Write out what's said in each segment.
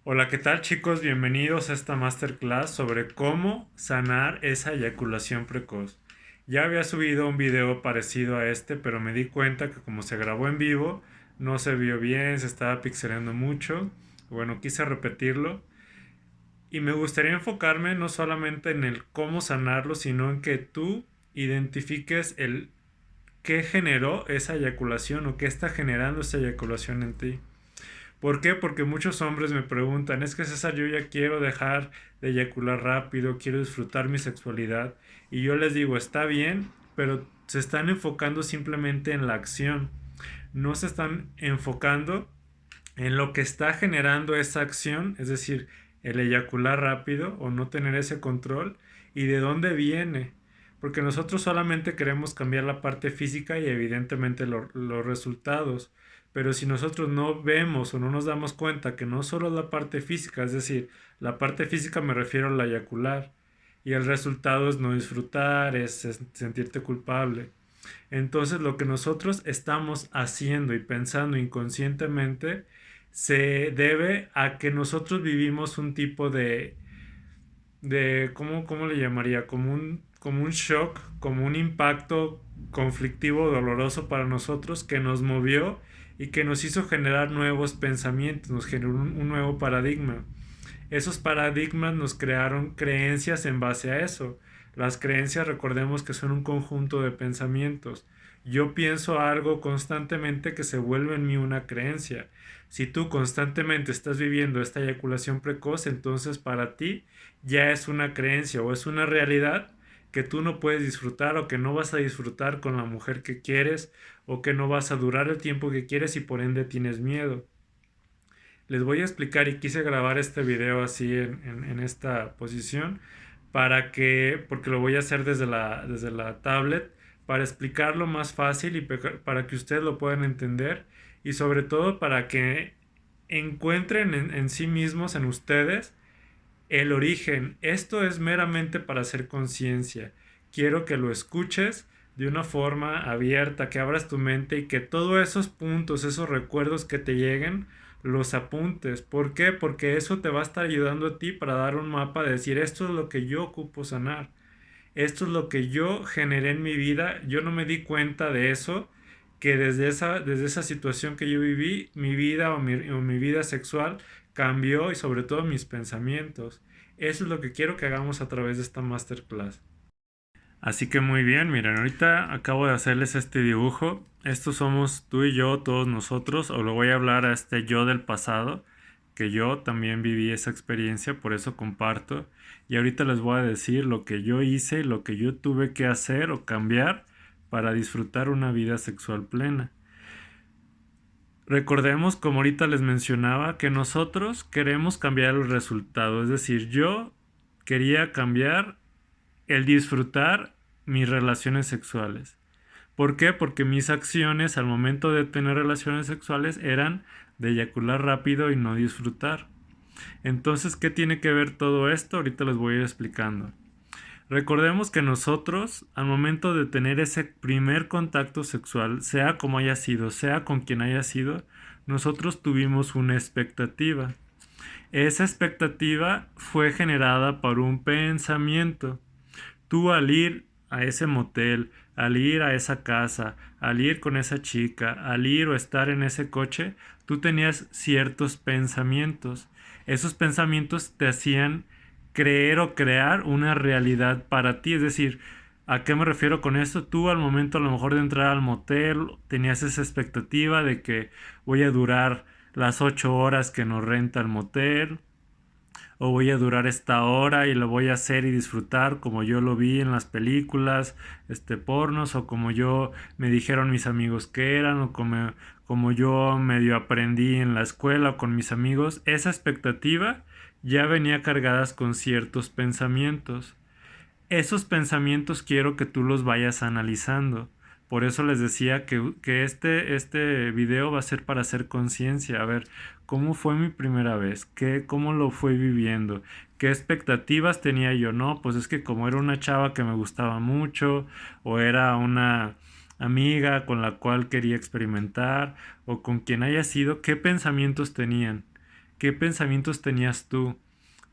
Hola, ¿qué tal chicos? Bienvenidos a esta masterclass sobre cómo sanar esa eyaculación precoz. Ya había subido un video parecido a este, pero me di cuenta que como se grabó en vivo, no se vio bien, se estaba pixelando mucho. Bueno, quise repetirlo y me gustaría enfocarme no solamente en el cómo sanarlo, sino en que tú identifiques el qué generó esa eyaculación o qué está generando esa eyaculación en ti. ¿Por qué? Porque muchos hombres me preguntan, es que César, yo ya quiero dejar de eyacular rápido, quiero disfrutar mi sexualidad. Y yo les digo, está bien, pero se están enfocando simplemente en la acción. No se están enfocando en lo que está generando esa acción, es decir, el eyacular rápido o no tener ese control y de dónde viene. Porque nosotros solamente queremos cambiar la parte física y evidentemente los resultados. Pero si nosotros no vemos o no nos damos cuenta que no solo es la parte física, es decir, la parte física me refiero a la eyacular, y el resultado es no disfrutar, es sentirte culpable. Entonces lo que nosotros estamos haciendo y pensando inconscientemente se debe a que nosotros vivimos un tipo de ¿cómo le llamaría? Como un shock, como un impacto conflictivo, doloroso para nosotros que nos movió y que nos hizo generar nuevos pensamientos, nos generó un nuevo paradigma. Esos paradigmas nos crearon creencias en base a eso. Las creencias, recordemos que son un conjunto de pensamientos. Yo pienso algo constantemente que se vuelve en mí una creencia. Si tú constantemente estás viviendo esta eyaculación precoz, entonces para ti ya es una creencia o es una realidad que tú no puedes disfrutar o que no vas a disfrutar con la mujer que quieres o que no vas a durar el tiempo que quieres y por ende tienes miedo. Les voy a explicar y quise grabar este video así en esta posición porque lo voy a hacer desde la tablet, para explicarlo más fácil y para que ustedes lo puedan entender y sobre todo para que encuentren en sí mismos, en ustedes, el origen. Esto es meramente para hacer conciencia. Quiero que lo escuches de una forma abierta, que abras tu mente y que todos esos puntos, esos recuerdos que te lleguen, los apuntes. ¿Por qué? Porque eso te va a estar ayudando a ti para dar un mapa de decir, esto es lo que yo ocupo sanar. Esto es lo que yo generé en mi vida. Yo no me di cuenta de eso, que desde esa situación que yo viví, mi vida o mi vida sexual cambió y sobre todo mis pensamientos. Eso es lo que quiero que hagamos a través de esta masterclass. Así que muy bien, miren, ahorita acabo de hacerles este dibujo. Estos somos tú y yo, todos nosotros, o lo voy a hablar a este yo del pasado, que yo también viví esa experiencia, por eso comparto. Y ahorita les voy a decir lo que yo hice, lo que yo tuve que hacer o cambiar para disfrutar una vida sexual plena. Recordemos, como ahorita les mencionaba, que nosotros queremos cambiar el resultado, es decir, yo quería cambiar el disfrutar mis relaciones sexuales. ¿Por qué? Porque mis acciones al momento de tener relaciones sexuales eran de eyacular rápido y no disfrutar. Entonces, ¿qué tiene que ver todo esto? Ahorita les voy a ir explicando. Recordemos que nosotros, al momento de tener ese primer contacto sexual, sea como haya sido, sea con quien haya sido, nosotros tuvimos una expectativa. Esa expectativa fue generada por un pensamiento. Tú al ir a ese motel, al ir a esa casa, al ir con esa chica, al ir o estar en ese coche, tú tenías ciertos pensamientos. Esos pensamientos te hacían creer o crear una realidad para ti. Es decir, ¿a qué me refiero con esto? Tú al momento a lo mejor de entrar al motel tenías esa expectativa de que voy a durar las 8 horas que nos renta el motel, o voy a durar esta hora y lo voy a hacer y disfrutar como yo lo vi en las películas, pornos, o como yo me dijeron mis amigos que eran, o como yo medio aprendí en la escuela o con mis amigos. Esa expectativa ya venía cargadas con ciertos pensamientos. Esos pensamientos quiero que tú los vayas analizando. Por eso les decía que este video va a ser para hacer conciencia. A ver, ¿cómo fue mi primera vez? ¿Cómo lo fui viviendo? ¿Qué expectativas tenía yo? No, pues es que como era una chava que me gustaba mucho, o era una amiga con la cual quería experimentar, o con quien haya sido, ¿qué pensamientos tenían? ¿Qué pensamientos tenías tú?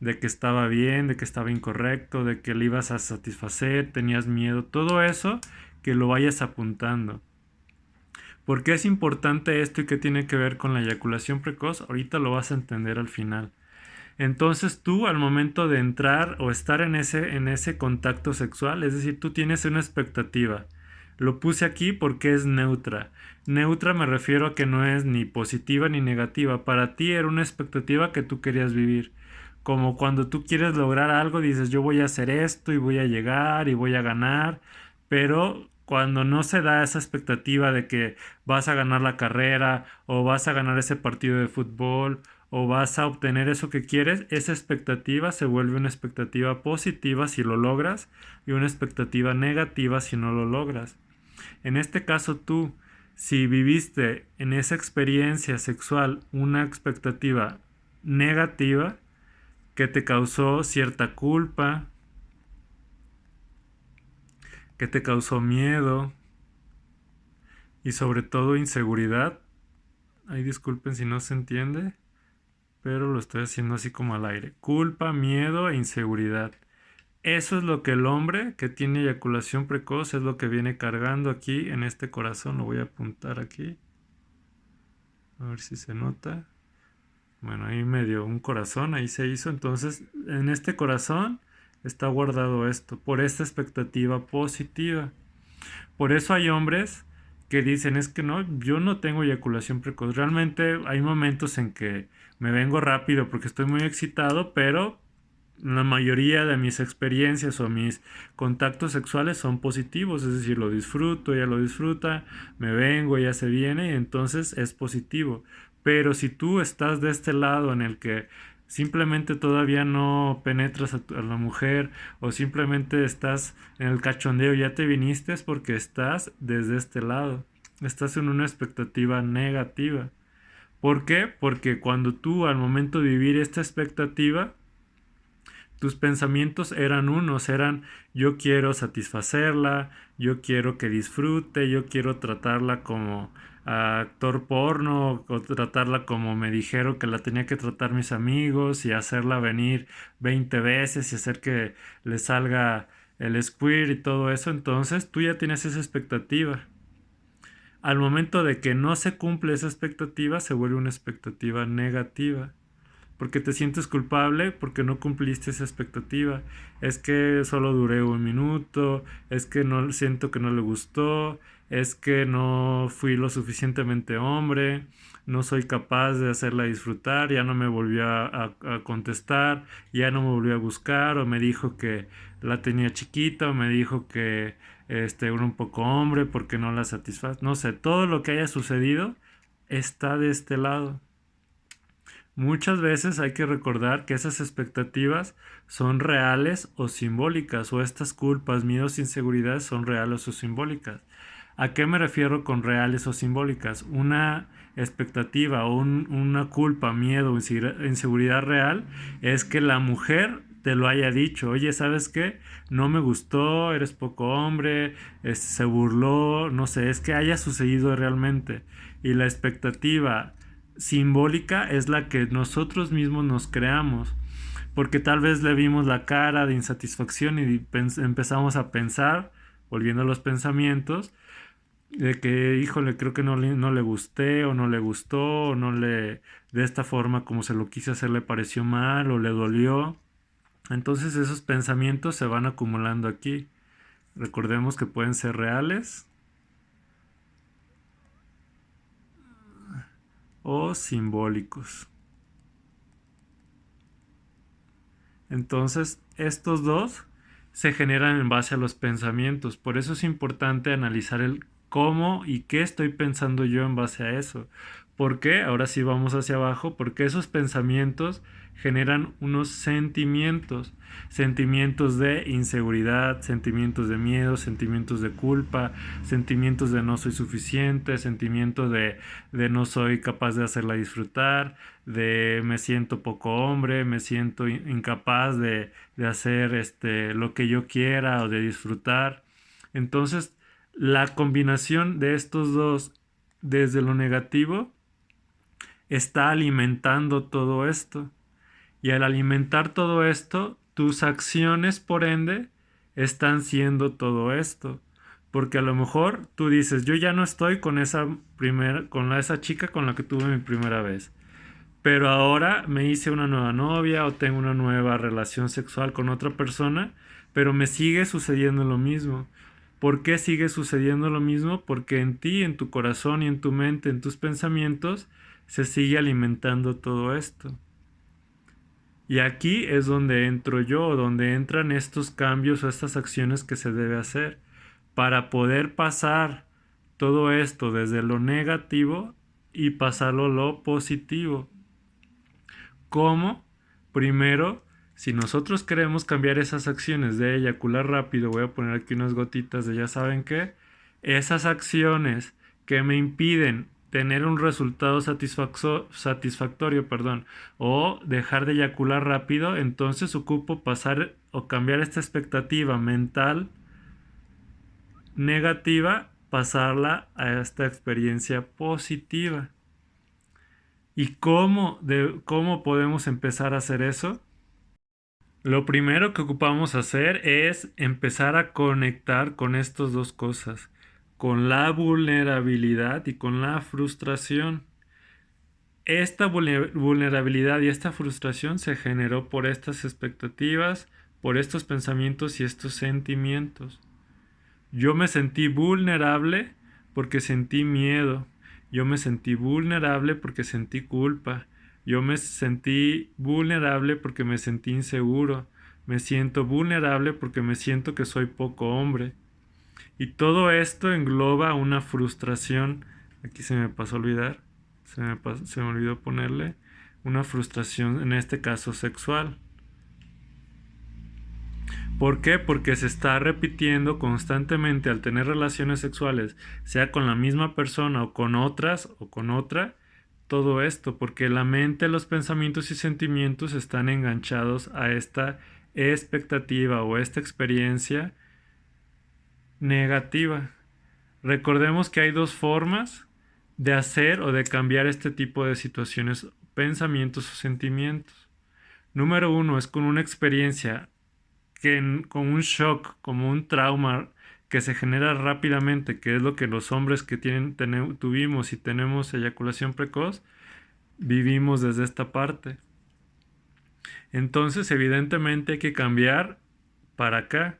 De que estaba bien, de que estaba incorrecto, de que le ibas a satisfacer, tenías miedo, todo eso que lo vayas apuntando. ¿Por qué es importante esto y qué tiene que ver con la eyaculación precoz? Ahorita lo vas a entender al final. Entonces tú al momento de entrar o estar en ese contacto sexual, es decir, tú tienes una expectativa. Lo puse aquí porque es neutra. Neutra me refiero a que no es ni positiva ni negativa. Para ti era una expectativa que tú querías vivir. Como cuando tú quieres lograr algo, dices yo voy a hacer esto y voy a llegar y voy a ganar. Pero cuando no se da esa expectativa de que vas a ganar la carrera o vas a ganar ese partido de fútbol o vas a obtener eso que quieres, esa expectativa se vuelve una expectativa positiva si lo logras y una expectativa negativa si no lo logras. En este caso tú, si viviste en esa experiencia sexual una expectativa negativa que te causó cierta culpa, que te causó miedo y sobre todo inseguridad, ay disculpen si no se entiende, pero lo estoy haciendo así como al aire. Culpa, miedo e inseguridad. Eso es lo que el hombre que tiene eyaculación precoz es lo que viene cargando aquí en este corazón. Lo voy a apuntar aquí. A ver si se nota. Bueno, ahí me dio un corazón, ahí se hizo. Entonces, en este corazón está guardado esto, por esta expectativa positiva. Por eso hay hombres que dicen, es que no, yo no tengo eyaculación precoz. Realmente hay momentos en que me vengo rápido porque estoy muy excitado, pero la mayoría de mis experiencias o mis contactos sexuales son positivos, es decir, lo disfruto, ella lo disfruta, me vengo, ella se viene, y entonces es positivo. Pero si tú estás de este lado en el que simplemente todavía no penetras a la mujer o simplemente estás en el cachondeo, ya te viniste, es porque estás desde este lado, estás en una expectativa negativa. ¿Por qué? Porque cuando tú al momento de vivir esta expectativa, tus pensamientos eran unos, eran yo quiero satisfacerla, yo quiero que disfrute, yo quiero tratarla como actor porno o tratarla como me dijeron que la tenía que tratar mis amigos y hacerla venir 20 veces y hacer que le salga el squirt y todo eso. Entonces tú ya tienes esa expectativa. Al momento de que no se cumple esa expectativa, se vuelve una expectativa negativa porque te sientes culpable porque no cumpliste esa expectativa. Es que solo duré un minuto, es que no siento que no le gustó, es que no fui lo suficientemente hombre, no soy capaz de hacerla disfrutar, ya no me volvió a contestar, ya no me volvió a buscar, o me dijo que la tenía chiquita, o me dijo que era un poco hombre porque no la satisfaz. No sé, todo lo que haya sucedido está de este lado. Muchas veces hay que recordar que esas expectativas son reales o simbólicas, o estas culpas, miedos, inseguridades son reales o simbólicas. ¿A qué me refiero con reales o simbólicas? Una expectativa o una culpa, miedo o inseguridad real es que la mujer te lo haya dicho, oye, ¿sabes qué? No me gustó, eres poco hombre, se burló, no sé, es que haya sucedido realmente. Y la expectativa simbólica es la que nosotros mismos nos creamos, porque tal vez le vimos la cara de insatisfacción y empezamos a pensar, volviendo a los pensamientos, de que, híjole, creo que no le gusté o no le gustó o no le, de esta forma como se lo quise hacer le pareció mal o le dolió. Entonces esos pensamientos se van acumulando aquí. Recordemos que pueden ser reales o simbólicos. Entonces, estos dos se generan en base a los pensamientos. Por eso es importante analizar el cómo y qué estoy pensando yo en base a eso. ¿Por qué? Ahora sí vamos hacia abajo, porque esos pensamientos generan unos sentimientos, sentimientos de inseguridad, sentimientos de miedo, sentimientos de culpa, sentimientos de no soy suficiente, sentimientos de no soy capaz de hacerla disfrutar, de me siento poco hombre, me siento incapaz de hacer lo que yo quiera o de disfrutar. Entonces, la combinación de estos dos desde lo negativo está alimentando todo esto. Y al alimentar todo esto, tus acciones, por ende, están siendo todo esto. Porque a lo mejor tú dices, yo ya no estoy con esa chica con la que tuve mi primera vez. Pero ahora me hice una nueva novia o tengo una nueva relación sexual con otra persona, pero me sigue sucediendo lo mismo. ¿Por qué sigue sucediendo lo mismo? Porque en ti, en tu corazón y en tu mente, en tus pensamientos, se sigue alimentando todo esto. Y aquí es donde entro yo, donde entran estos cambios o estas acciones que se debe hacer para poder pasar todo esto desde lo negativo y pasarlo a lo positivo. ¿Cómo? Primero, si nosotros queremos cambiar esas acciones de eyacular rápido, voy a poner aquí unas gotitas de ya saben qué, esas acciones que me impiden tener un resultado satisfactorio, o dejar de eyacular rápido, entonces ocupo pasar o cambiar esta expectativa mental negativa, pasarla a esta experiencia positiva. ¿Y cómo podemos empezar a hacer eso? Lo primero que ocupamos hacer es empezar a conectar con estas dos cosas, con la vulnerabilidad y con la frustración. Esta vulnerabilidad y esta frustración se generó por estas expectativas, por estos pensamientos y estos sentimientos. Yo me sentí vulnerable porque sentí miedo. Yo me sentí vulnerable porque sentí culpa. Yo me sentí vulnerable porque me sentí inseguro. Me siento vulnerable porque me siento que soy poco hombre. Y todo esto engloba una frustración. Aquí se me pasó a olvidar. Se me olvidó ponerle una frustración, en este caso sexual. ¿Por qué? Porque se está repitiendo constantemente al tener relaciones sexuales, sea con la misma persona o con otras o con otra, todo esto, porque la mente, los pensamientos y sentimientos están enganchados a esta expectativa o esta experiencia negativa. Recordemos que hay dos formas de hacer o de cambiar este tipo de situaciones, pensamientos o sentimientos. Número uno es con una experiencia con un shock, como un trauma que se genera rápidamente, que es lo que los hombres que tuvimos y tenemos eyaculación precoz, vivimos desde esta parte. Entonces, evidentemente hay que cambiar para acá.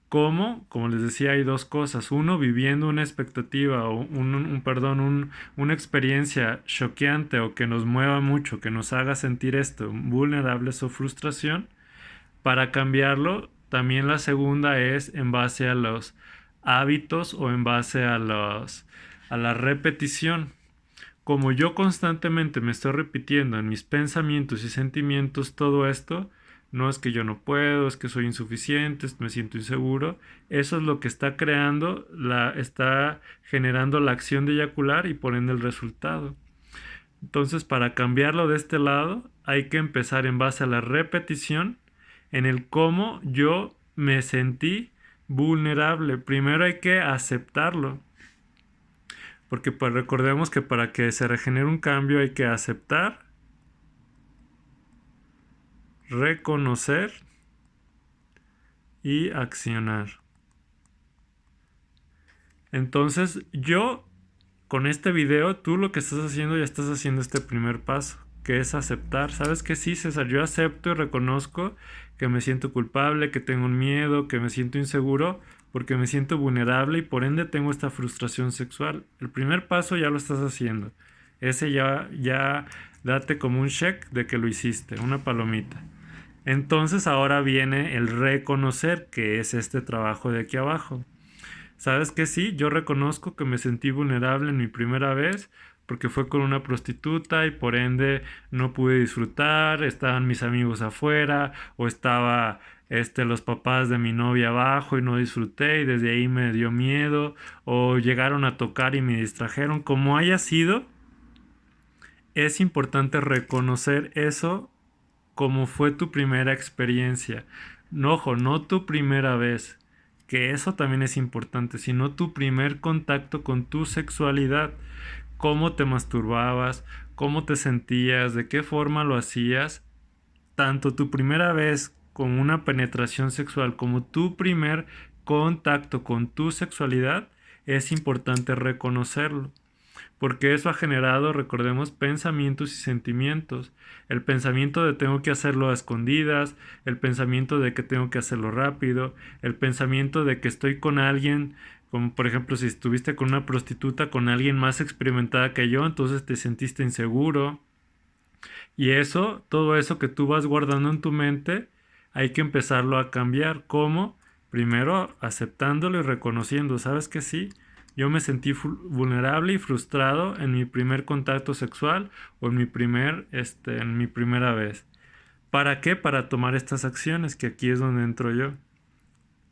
¿Cómo? Como les decía, hay dos cosas. Uno, viviendo una expectativa o una experiencia choqueante o que nos mueva mucho, que nos haga sentir esto, vulnerables o frustración. Para cambiarlo, también la segunda es en base a los hábitos o en base a la repetición. Como yo constantemente me estoy repitiendo en mis pensamientos y sentimientos todo esto, no es que yo no puedo, es que soy insuficiente, me siento inseguro, eso es lo que está está generando la acción de eyacular y por ende el resultado. Entonces, para cambiarlo de este lado, hay que empezar en base a la repetición en el cómo yo me sentí vulnerable. Primero hay que aceptarlo. Porque pues recordemos que para que se regenere un cambio hay que aceptar, reconocer y accionar. Entonces con este video, tú lo que estás haciendo, ya estás haciendo este primer paso, que es aceptar. ¿Sabes qué? Sí, César, yo acepto y reconozco que me siento culpable, que tengo un miedo, que me siento inseguro, porque me siento vulnerable y por ende tengo esta frustración sexual. El primer paso ya lo estás haciendo. Ese ya date como un check de que lo hiciste, una palomita. Entonces ahora viene el reconocer, que es este trabajo de aquí abajo. ¿Sabes qué? Sí, yo reconozco que me sentí vulnerable en mi primera vez porque fue con una prostituta y por ende no pude disfrutar, estaban mis amigos afuera o estaba los papás de mi novia abajo y no disfruté y desde ahí me dio miedo o llegaron a tocar y me distrajeron. Como haya sido, es importante reconocer eso como fue tu primera experiencia. No, ojo, no tu primera vez, que eso también es importante, sino tu primer contacto con tu sexualidad. Cómo te masturbabas, cómo te sentías, de qué forma lo hacías, tanto tu primera vez con una penetración sexual como tu primer contacto con tu sexualidad, es importante reconocerlo. Porque eso ha generado, recordemos, pensamientos y sentimientos. El pensamiento de tengo que hacerlo a escondidas, el pensamiento de que tengo que hacerlo rápido, el pensamiento de que estoy con alguien, como por ejemplo si estuviste con una prostituta, con alguien más experimentada que yo, entonces te sentiste inseguro. Y eso, todo eso que tú vas guardando en tu mente, hay que empezarlo a cambiar. ¿Cómo? Primero aceptándolo y reconociendo, ¿sabes que sí? Yo me sentí vulnerable y frustrado en mi primer contacto sexual o en mi primera vez. ¿Para qué? Para tomar estas acciones, que aquí es donde entro yo.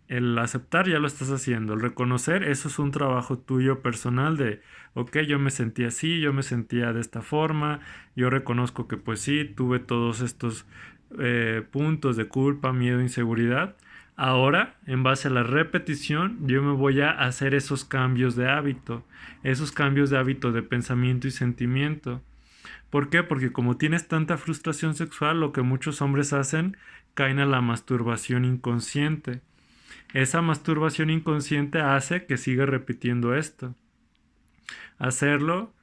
El aceptar ya lo estás haciendo, el reconocer, eso es un trabajo tuyo personal de, ok, yo me sentí así, yo me sentía de esta forma, yo reconozco que pues sí, tuve todos estos puntos de culpa, miedo, inseguridad. Ahora, en base a la repetición, yo me voy a hacer esos cambios de hábito de pensamiento y sentimiento. ¿Por qué? Porque como tienes tanta frustración sexual, lo que muchos hombres hacen, caen a la masturbación inconsciente. Esa masturbación inconsciente hace que siga repitiendo esto. Hacerlo,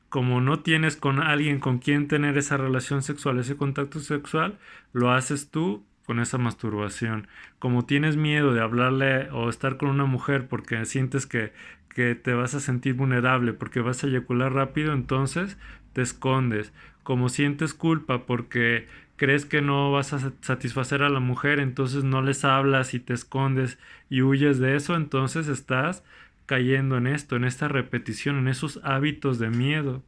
como no tienes con alguien con quien tener esa relación sexual, ese contacto sexual, lo haces tú con esa masturbación. Como tienes miedo de hablarle o estar con una mujer porque sientes que te vas a sentir vulnerable, porque vas a eyacular rápido, entonces te escondes. Como sientes culpa porque crees que no vas a satisfacer a la mujer, entonces no les hablas y te escondes y huyes de eso, entonces estás cayendo en esto, en esta repetición, en esos hábitos de miedo.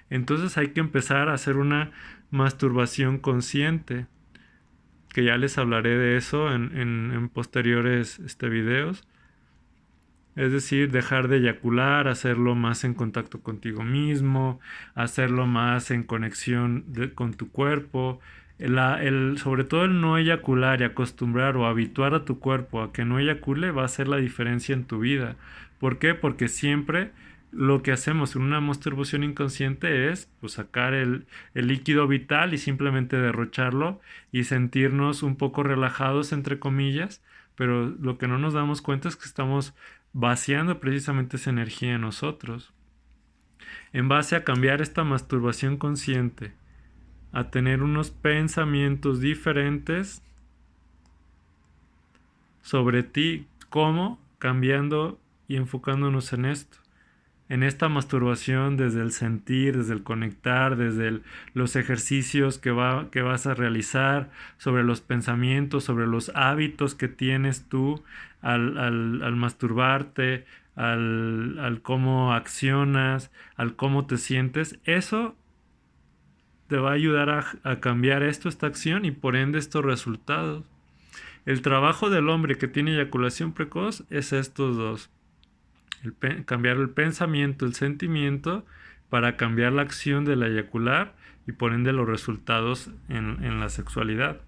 Entonces hay que empezar a hacer una masturbación consciente, que ya les hablaré de eso en posteriores videos. Es decir, dejar de eyacular, hacerlo más en contacto contigo mismo, hacerlo más en conexión con tu cuerpo. Sobre todo el no eyacular y acostumbrar o habituar a tu cuerpo a que no eyacule va a hacer la diferencia en tu vida. ¿Por qué? Porque siempre lo que hacemos en una masturbación inconsciente es pues, sacar el líquido vital y simplemente derrocharlo y sentirnos un poco relajados, entre comillas, pero lo que no nos damos cuenta es que estamos vaciando precisamente esa energía en nosotros, en base a cambiar esta masturbación consciente, a tener unos pensamientos diferentes sobre ti, ¿cómo? Cambiando y enfocándonos en esto, en esta masturbación desde el sentir, desde el conectar, desde los ejercicios que vas a realizar, sobre los pensamientos, sobre los hábitos que tienes tú al masturbarte, al cómo accionas, al cómo te sientes. Eso te va a ayudar a cambiar esta acción y por ende estos resultados. El trabajo del hombre que tiene eyaculación precoz es estos dos. Cambiar el pensamiento, el sentimiento, para cambiar la acción de la eyacular y por ende los resultados en la sexualidad.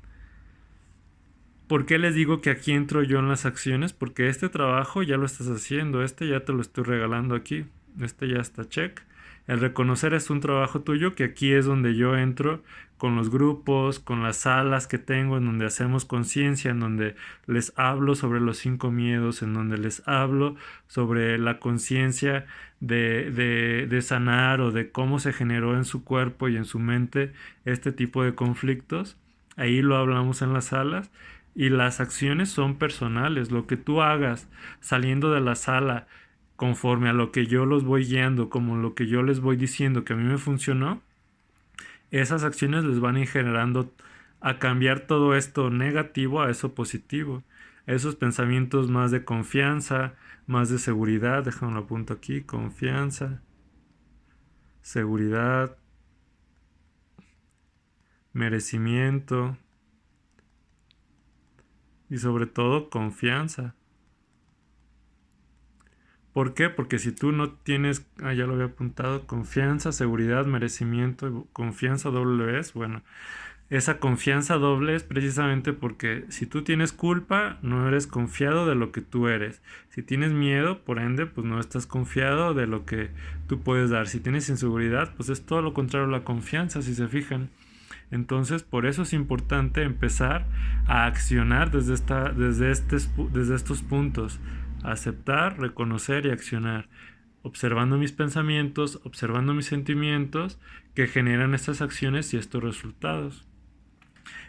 ¿Por qué les digo que aquí entro yo en las acciones? Porque este trabajo ya lo estás haciendo, ya te lo estoy regalando aquí, ya está check. El reconocer es un trabajo tuyo, que aquí es donde yo entro con los grupos, con las salas que tengo, en donde hacemos conciencia, en donde les hablo sobre los 5 miedos, en donde les hablo sobre la conciencia de sanar o de cómo se generó en su cuerpo y en su mente este tipo de conflictos. Ahí lo hablamos en las salas. Y las acciones son personales. Lo que tú hagas saliendo de la sala conforme a lo que yo los voy guiando, como lo que yo les voy diciendo que a mí me funcionó, esas acciones les van a ir generando a cambiar todo esto negativo a eso positivo. Esos pensamientos más de confianza, más de seguridad, déjame lo apunto aquí, confianza, seguridad, merecimiento y sobre todo confianza. ¿Por qué? Porque si tú no tienes, ya lo había apuntado, confianza, seguridad, merecimiento, confianza doble vez, bueno, Esa confianza doble es precisamente porque si tú tienes culpa, no eres confiado de lo que tú eres. Si tienes miedo, por ende, pues no estás confiado de lo que tú puedes dar. Si tienes inseguridad, pues es todo lo contrario a la confianza, si se fijan. Entonces, por eso es importante empezar a accionar desde estos puntos. Aceptar, reconocer y accionar. Observando mis pensamientos, observando mis sentimientos que generan estas acciones y estos resultados.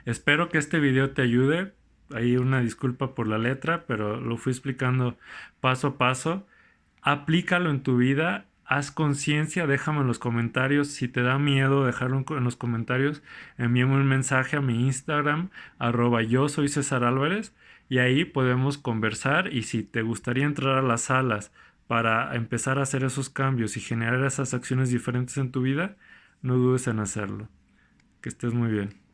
Espero que este video te ayude. Hay una disculpa por la letra, pero lo fui explicando paso a paso. Aplícalo en tu vida. Haz conciencia, déjame en los comentarios. Si te da miedo dejarlo en los comentarios, envíame un mensaje a mi Instagram, @yo soy César Álvarez, y ahí podemos conversar. Y si te gustaría entrar a las salas para empezar a hacer esos cambios y generar esas acciones diferentes en tu vida, no dudes en hacerlo. Que estés muy bien.